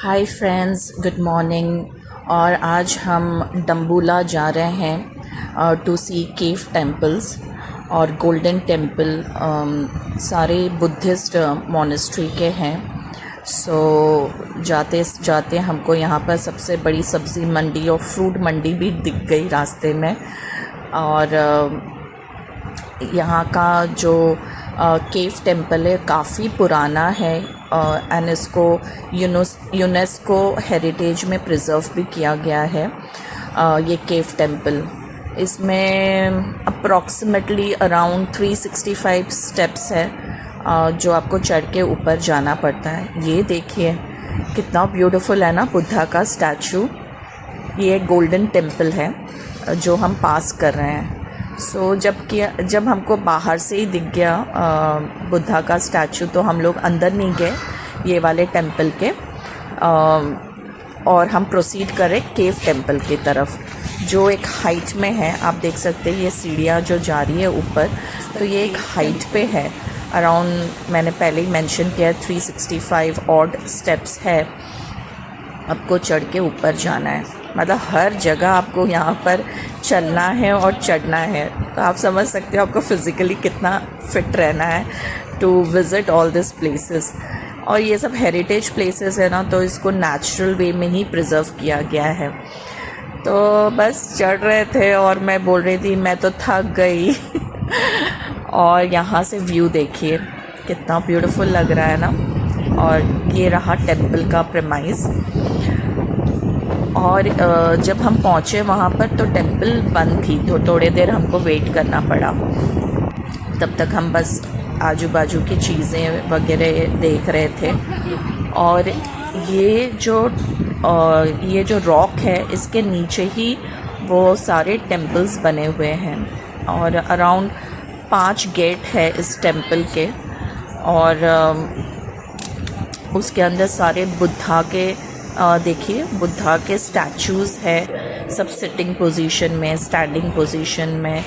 Hi friends, good morning. और आज हम डम्बुला जा रहे हैं टू सी केव टेम्पल्स और गोल्डन टेम्पल। सारे बुद्धिस्ट मोनेस्ट्री के हैं। सो जाते जाते हमको यहाँ पर सबसे बड़ी सब्ज़ी मंडी और फ्रूट मंडी भी दिख गई रास्ते में। और यहाँ का जो केव टेम्पल है काफ़ी पुराना है एंड इसको यूनेस्को हेरिटेज में प्रिजर्व भी किया गया है। ये केव टेम्पल, इसमें अप्रॉक्सीमेटली अराउंड 365 स्टेप्स है जो आपको चढ़ के ऊपर जाना पड़ता है। ये देखिए कितना ब्यूटीफुल है ना बुद्धा का स्टैचू। ये गोल्डन टेम्पल है जो हम पास कर रहे हैं। जब हमको बाहर से ही दिख गया बुद्धा का स्टैचू तो हम लोग अंदर नहीं गए ये वाले टेम्पल के, और हम प्रोसीड करें केव टेम्पल की तरफ जो एक हाइट में है। आप देख सकते हैं ये सीढ़ियाँ जो जा रही है ऊपर, तो ये एक हाइट पे है अराउंड, मैंने पहले ही मेंशन किया 365 ऑड स्टेप्स है। आपको चढ़ के ऊपर जाना है, मतलब हर जगह आपको यहाँ पर चलना है और चढ़ना है। तो आप समझ सकते हो आपको फिज़िकली कितना फिट रहना है to visit all this places. और ये सब हेरिटेज प्लेसेस है ना, तो इसको नेचुरल वे में ही प्रिजर्व किया गया है। तो बस चढ़ रहे थे और मैं बोल रही थी मैं तो थक गई और यहाँ से व्यू देखिए कितना ब्यूटीफुल लग रहा है ना। और ये रहा टेम्पल का प्रेमाइस। और जब हम पहुँचे वहाँ पर तो टेम्पल बंद थी, तो थोड़ी देर हमको वेट करना पड़ा। तब तक हम बस आजू बाजू की चीज़ें वगैरह देख रहे थे। और ये जो रॉक है इसके नीचे ही वो सारे टेम्पल्स बने हुए हैं। और अराउंड 5 गेट है इस टेम्पल के। और उसके अंदर सारे बुद्धा के देखिए बुद्धा के स्टैचूज़ है, सब सिटिंग पोजीशन में, स्टैंडिंग पोजीशन में।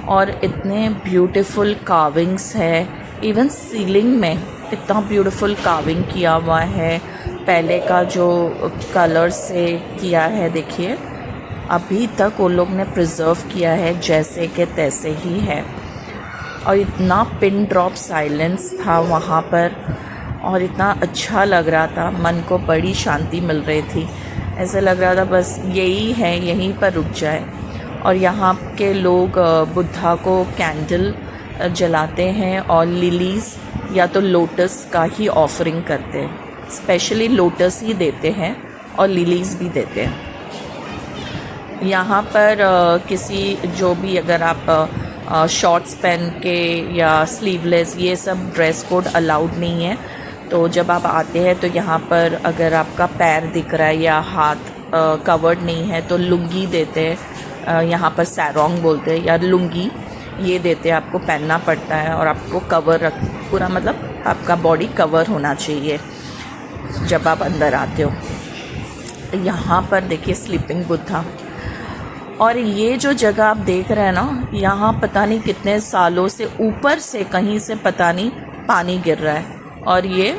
और इतने ब्यूटीफुल कार्विंग्स है, इवन सीलिंग में इतना ब्यूटीफुल कार्विंग किया हुआ है। पहले का जो कलर से किया है देखिए, अभी तक वो लोग ने प्रिजर्व किया है जैसे कि तैसे ही है। और इतना पिन ड्रॉप साइलेंस था वहाँ पर और इतना अच्छा लग रहा था, मन को बड़ी शांति मिल रही थी। ऐसा लग रहा था बस यही है, यहीं पर रुक जाए। और यहाँ के लोग बुद्धा को कैंडल जलाते हैं और लिलीज़ या तो लोटस का ही ऑफरिंग करते हैं। स्पेशली लोटस ही देते हैं और लिलीज़ भी देते हैं। यहाँ पर किसी जो भी अगर आप शॉर्ट्स पहन के या स्लीवलेस, ये सब ड्रेस कोड अलाउड नहीं है। तो जब आप आते हैं तो यहाँ पर अगर आपका पैर दिख रहा है या हाथ कवर्ड नहीं है तो लुंगी देते हैं। यहाँ पर सैरोंग बोलते हैं या लुंगी, ये देते हैं, आपको पहनना पड़ता है। और आपको कवर रख पूरा, मतलब आपका बॉडी कवर होना चाहिए जब आप अंदर आते हो। यहाँ पर देखिए स्लीपिंग बुद्धा। और ये जो जगह आप देख रहे हैं ना, यहाँ पता नहीं कितने सालों से ऊपर से कहीं से पता नहीं पानी गिर रहा है और ये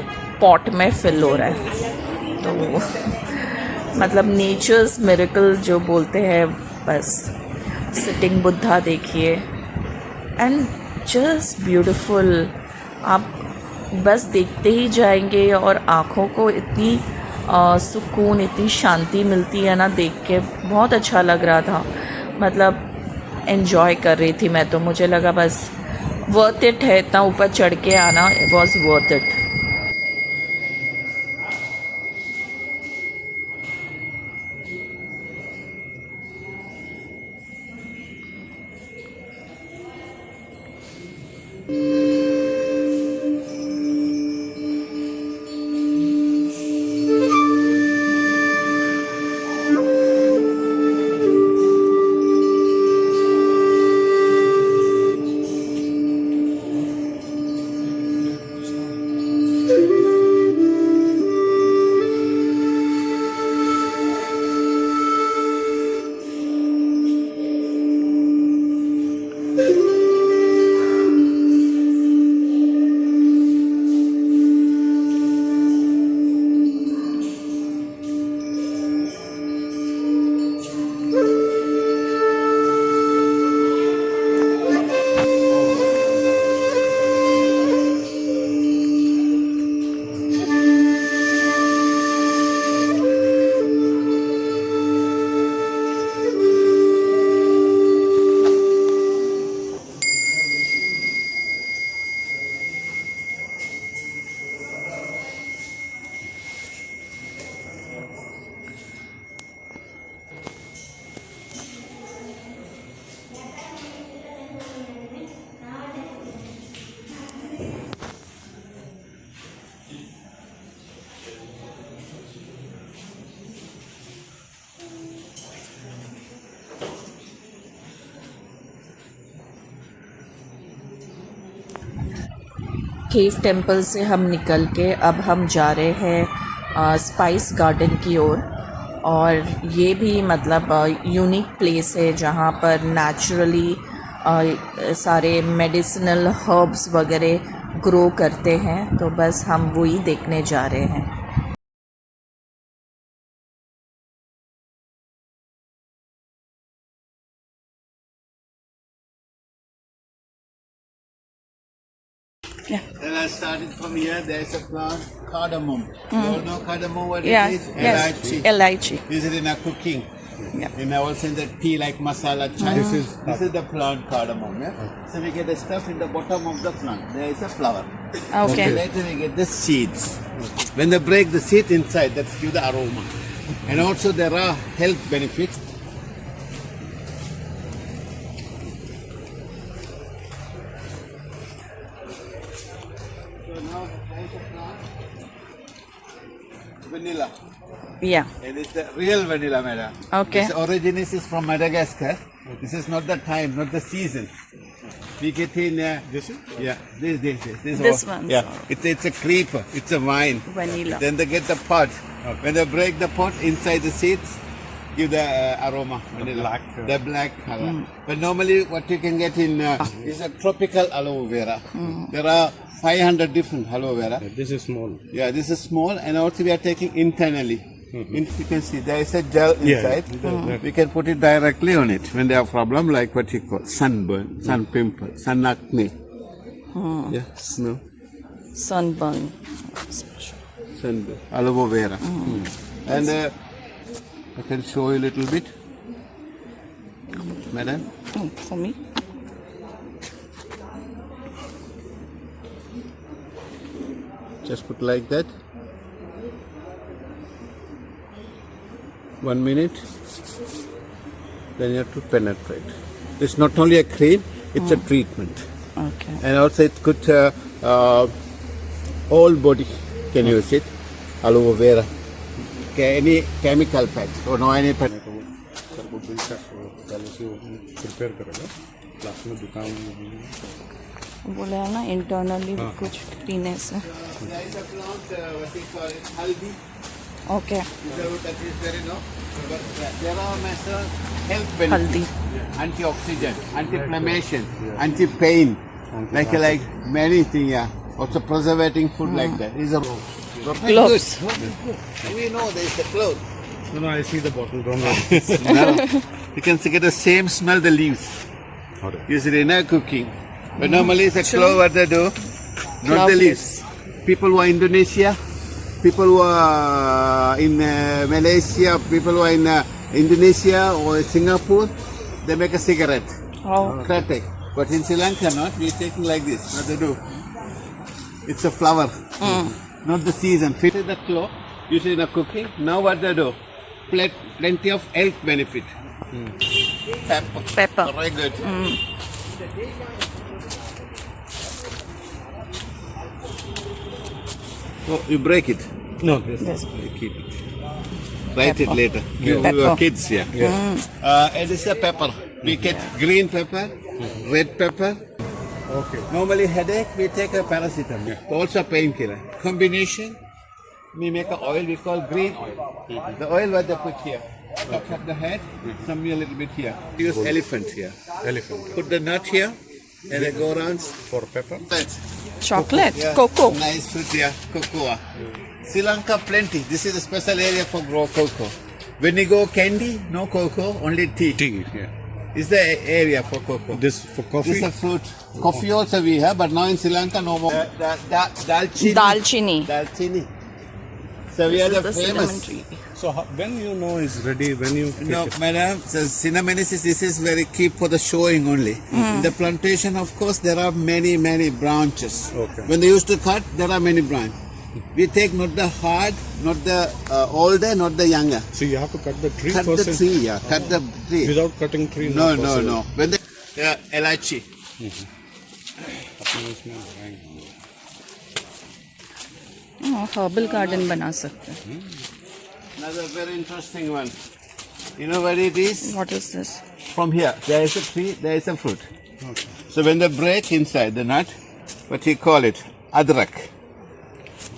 पॉट में फिल हो रहा है। तो मतलब नेचर्स मिरेकल जो बोलते हैं, बस सिटिंग बुद्धा देखिए एंड जस्ट ब्यूटीफुल। आप बस देखते ही जाएंगे और आँखों को इतनी सुकून, इतनी शांति मिलती है ना देख के। बहुत अच्छा लग रहा था, मतलब एन्जॉय कर रही थी मैं तो। मुझे लगा बस वर्थ इट है, इतना ऊपर चढ़ के आना was worth it. Cave temple से हम निकल के अब हम जा रहे हैं स्पाइस गार्डन की ओर। और ये भी मतलब यूनिक प्लेस है जहाँ पर नेचुरली सारे मेडिसिनल हर्ब्स वगैरह ग्रो करते हैं, तो बस हम वही देखने जा रहे हैं। Then I started from here. There's a plant, cardamom. You all know cardamom, what Yeah, it is? yes, Elaichi. elaichi. Use it in a cooking. Yeah. And also in the tea like masala chai. This is the plant cardamom. Yeah? So we get the stuff in the bottom of the plant. There is a flower. Okay. Later we get the seeds. When they break the seed inside, that gives the aroma. And also there are health benefits. So now there is a plant. Vanilla. Yeah. And it's the real vanilla, madam. Okay. Its origin is from Madagascar. This is not the time, not the season. We get in this. Yeah, This one. Yeah, it's a creeper. It's a vine. Vanilla. Then they get the pod. When they break the pod, inside the seeds give the aroma. Vanilla. The black color. But normally, what you can get in is a tropical aloe vera. There are 500 different aloe vera. This is small. Yeah, this is small, and also we are taking internally. You can see there is a gel inside. We can put it directly on it when they have problem like what you call sunburn, sun pimple, sun acne. Yeah, no, Sunburn. sunburn, aloe vera. And I can show you a little bit, madam. For me. Just put like that. 1 minute. Then you have to penetrate. It's not only a cream; it's a treatment. Okay. And also it's good whole body can use it. Aloe vera. Any chemical packs or no any pack. Bill का पहले से prepare करेगा, last में दुकान में बोले है ना इंटरनली भी कुछ पीने से। There is a plant, what we call it, haldi. Okay. Is a root that is very no. But there are natural health हल्दी। benefits. Antioxidant, anti-inflammation, anti-pain, like many things. Yeah. Also preservating food like that. Is a Gloves. Good. We know there is a clothes. No, I see the bottle. Don't worry. Smell. You can get the same smell the leaves. Usually in a cooking. But normally it's a clove what they do, not the Clove leaves. People who are Indonesia, people who are in Malaysia, people who are in Indonesia or Singapore, they make a cigarette. Oh. Kretek. But in Sri Lanka not, we're taking like this. What they do? It's a flower. Not the season. Fit in the clove, usually in a cooking. Now what they do? Plenty of health benefit. Pepper. Very good. Oh, you break it. No, this Yes. You keep it. Write it later. Give Pepper. your kids here. And it's a pepper. We get green pepper, red pepper. Okay. Normally headache, we take a paracetamol. Also painkiller. Combination, we make an oil we call green oil. The oil what they put here. Top of the head, some a little bit here. Use elephant here. Elephant. Put the nut here, and they go around. For pepper. Chocolate. Yeah, Cocoa. Nice fruit here, cocoa. Sri Lanka plenty. This is a special area for grow cocoa. When you go candy, no cocoa, only tea. Tea. Yeah. Is the area for cocoa. This for coffee. This is a fruit. Coffee also we have, but now in Sri Lanka no more. Dalchini. Dalchini. Dalchini. So we are This the is the cinnamon famous. tree. So when you know it's ready, when you pick No, it. madam, so cinnamon is this is very keep for the showing only. In the plantation, of course, there are many branches. Okay. When they used to cut, there are many branches. We take not the hard, not the older, not the younger. So you have to cut the tree Cut first. the and- tree, yeah. Cut the tree. Without cutting tree. No, not no, possible. no. When they elaichi. अपने इसमें लगाएंगे। Herbal garden बना सकते हैं। Another very interesting one. You know what it is? What is this? From here, there is a tree, there is a fruit. So when they break inside the nut, what you call it? adrak,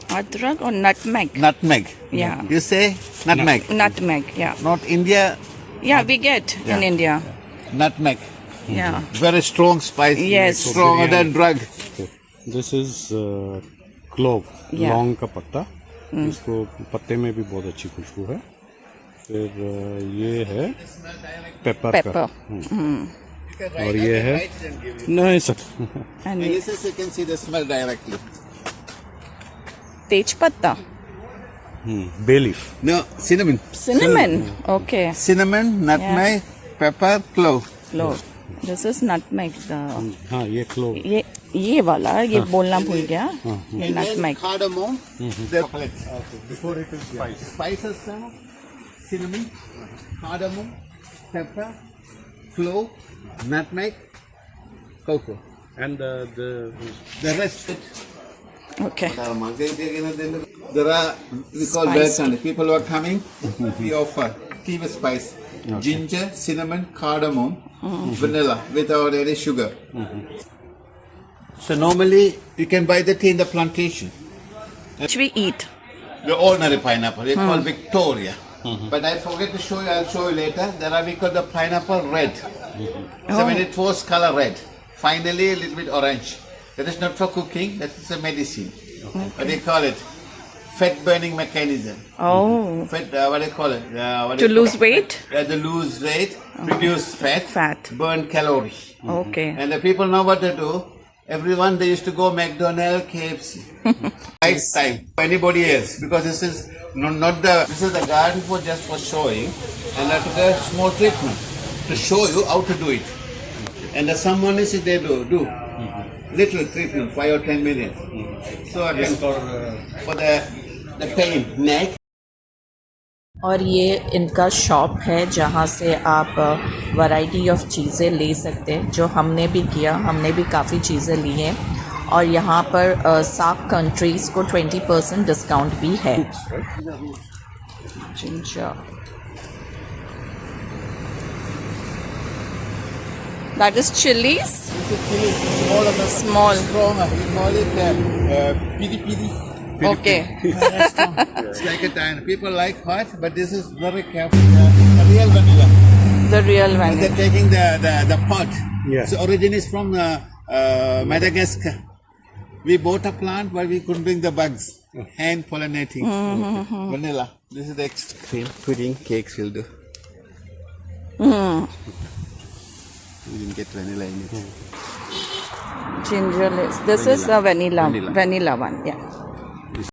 Adrak or nutmeg? nutmeg. Yeah. You say nutmeg. Nutmeg, yeah. Not India, Yeah, we get in Yeah. India. nutmeg. Yeah. Very strong spice. Yes. Stronger than drug. This is clove Yeah. लौंग का पत्ता इसको पत्ते में भी बहुत अच्छी खुशबू है फिर ये है पेपर Pepper. का और ये है नहीं sir And And this is, you can see the smell directly. Tejpatta. Bay leaf No, cinnamon. Cinnamon. Okay. Cinnamon, nutmeg, pepper, clove. Clove. This is nutmeg. हाँ ये क्लोव ये वाला ये बोलना भूल गया ये And then nutmeg. cardamom, the chocolate. Before it is spice Spices, cinnamon, cardamom, pepper, clove, nutmeg, cocoa. And The rest, Okay. there are, we call Spice. that kind. People who are coming, we offer tea with spice. Ginger, cinnamon, cardamom, vanilla without any sugar. So normally you can buy the tea in the plantation. Which we eat. The ordinary pineapple, they call Victoria. But I forget to show you, I'll show you later. There are, we call the pineapple red. So when it was color red, finally a little bit orange. That is not for cooking, that is a medicine. What they call it? Fat burning mechanism. Oh. Fat, what do you call it? What do To you lose call it? weight? To lose weight, reduce fat, Fat. burn calories. Okay. And the people know what to do. Everyone, they used to go McDonald's, KFC. Right time. Anybody else. Because this is not the, this is the garden for just for showing. And I took a small treatment to show you how to do it. And the someone is they do. Little treatment, 5 or 10 minutes. So I can, for the pain, neck. और ये इनका shop है जहाँ से आप variety of चीज़ें ले सकते हैं जो हमने भी किया हमने भी काफ़ी चीज़ें ली हैं और यहाँ पर सार्क कंट्रीज़ को 20% डिस्काउंट भी है ginger that is chillies small Stronger. We call it piri piri. Okay It's like a time. People like hot, but this is very careful. A real vanilla. The real And vanilla they're taking the pot. Yeah. So origin is from Madagascar. We bought a plant, but we couldn't bring the bugs. Hand pollinating. Vanilla. This is the cream pudding cakes will do. We didn't get vanilla in it. ginger lace. This is a vanilla one. Yeah.